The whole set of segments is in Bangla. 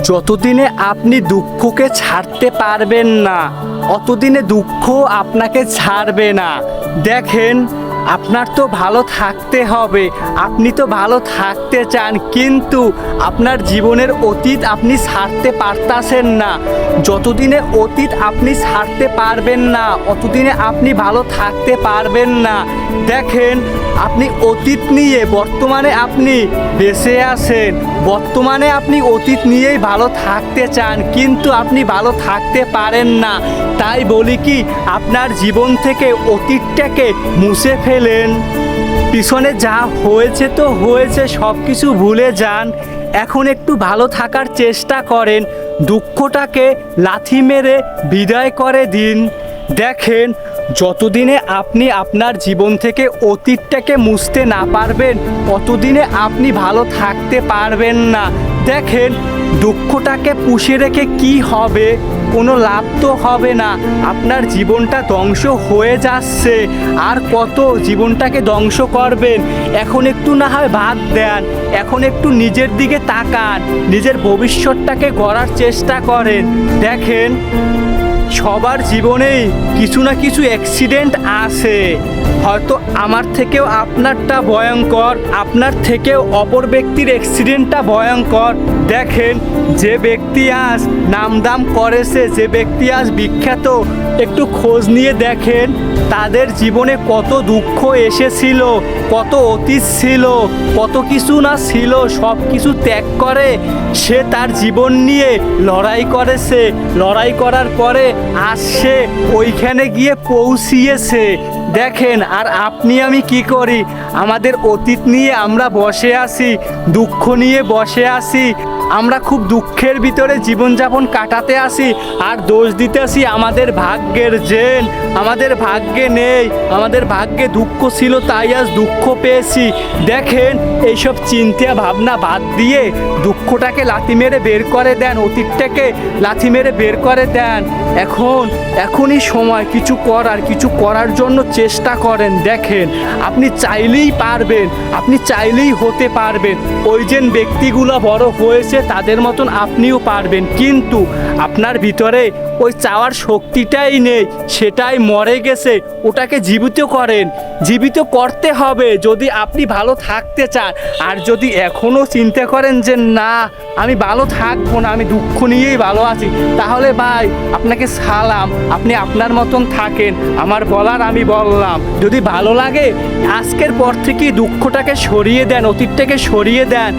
যতদিনে আপনি দুঃখকে ছাড়তে পারবেন না, অতদিনে দুঃখ আপনাকে ছাড়বে না। দেখেন, আপনার তো ভালো থাকতে হবে, আপনি তো ভালো থাকতে চান, কিন্তু আপনার জীবনের অতীত আপনি ছাড়তে পারতাছেন না। যতদিনে অতীত আপনি ছাড়তে পারবেন না, অতদিনে আপনি ভালো থাকতে পারবেন না। দেখেন, আপনি অতীত নিয়ে বর্তমানে আপনি বেঁচে আছেন, বর্তমানে আপনি অতীত নিয়েই ভালো থাকতে চান, কিন্তু আপনি ভালো থাকতে পারেন না। তাই বলি কি, আপনার জীবন থেকে অতীতটাকে মুছে ফেলেন। পিছনে যা হয়েছে তো হয়েছে, সব কিছু ভুলে যান। এখন একটু ভালো থাকার চেষ্টা করেন, দুঃখটাকে লাথি মেরে বিদায় করে দিন। দেখেন, যতদিনে আপনি আপনার জীবন থেকে অতীতটাকে মুছতে না পারবেন, ততদিনে আপনি ভালো থাকতে পারবেন না। দেখেন, দুঃখটাকে পুষে রেখে কি হবে? কোনো লাভ তো হবে না। আপনার জীবনটা ধ্বংস হয়ে যাচ্ছে, আর কত জীবনটাকে ধ্বংস করবেন? এখন একটু না হয় বাদ দেন, এখন একটু নিজের দিকে তাকান, নিজের ভবিষ্যৎটাকে গড়ার চেষ্টা করেন। দেখেন, সবার জীবনেই কিছু না কিছু অ্যাক্সিডেন্ট আসে। হয়তো আমার থেকেও আপনারটা ভয়ঙ্কর, আপনার থেকেও অপর ব্যক্তির অ্যাক্সিডেন্টটা ভয়ঙ্কর। দেখেন, যে ব্যক্তি আজ নামদাম করেছে, যে ব্যক্তি আজ বিখ্যাত, একটু খোঁজ নিয়ে দেখেন তাদের জীবনে কত দুঃখ এসেছিল, কত অতীত ছিল, কত কিছু না ছিল। সব কিছু ত্যাগ করে সে তার জীবন নিয়ে লড়াই করেছে, লড়াই করার পরে আজ সে ওইখানে গিয়ে পৌঁছিয়েছে। দেখেন, আর আপনি আমি কি করি? আমাদের অতীত নিয়ে আমরা বসে আছি, দুঃখ নিয়ে বসে আছি, আমরা খুব দুঃখের ভিতরে জীবনযাপন কাটাতে আসি, আর দোষ দিতে আসি আমাদের ভাগ্যের। জেন আমাদের ভাগ্যে নেই, আমাদের ভাগ্যে দুঃখ ছিল তাই আজ দুঃখ পেয়েছি। দেখেন, এইসব চিন্তা ভাবনা বাদ দিয়ে দুঃখটাকে লাথি মেরে বের করে দেন, অতীতটাকে লাথি মেরে বের করে দেন। এখনই সময় কিছু করার জন্য চেষ্টা করেন। দেখেন, আপনি চাইলেই পারবেন, আপনি চাইলেই হতে পারবেন। ওই যে ব্যক্তিগুলো বড় হয়েছে তাদের মতন আপনিও পারবেন, কিন্তু আপনার ভিতরে ওই চাওয়ার শক্তিটাই নেই, সেটাই মরে গেছে। ওটাকে জীবিত করেন, জীবিত করতে হবে যদি আপনি ভালো থাকতে চান। আর যদি এখনও চিন্তা করেন যে না, আমি ভালো থাকবো না, আমি দুঃখ নিয়েই ভালো আছি, তাহলে ভাই আপনাকে সালাম, আপনি আপনার মতন থাকেন। আমার বলার আমি বললাম। যদি ভালো লাগে, আজকের পর থেকেই দুঃখটাকে সরিয়ে দেন, অতীতটাকে সরিয়ে দেন,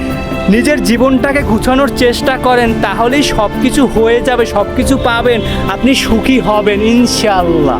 নিজের জীবনটাকে গুছানোর চেষ্টা করেন, তাহলেই সব কিছু হয়ে যাবে, সব কিছু পাবেন, আপনি সুখী হবেন ইনশাআল্লাহ।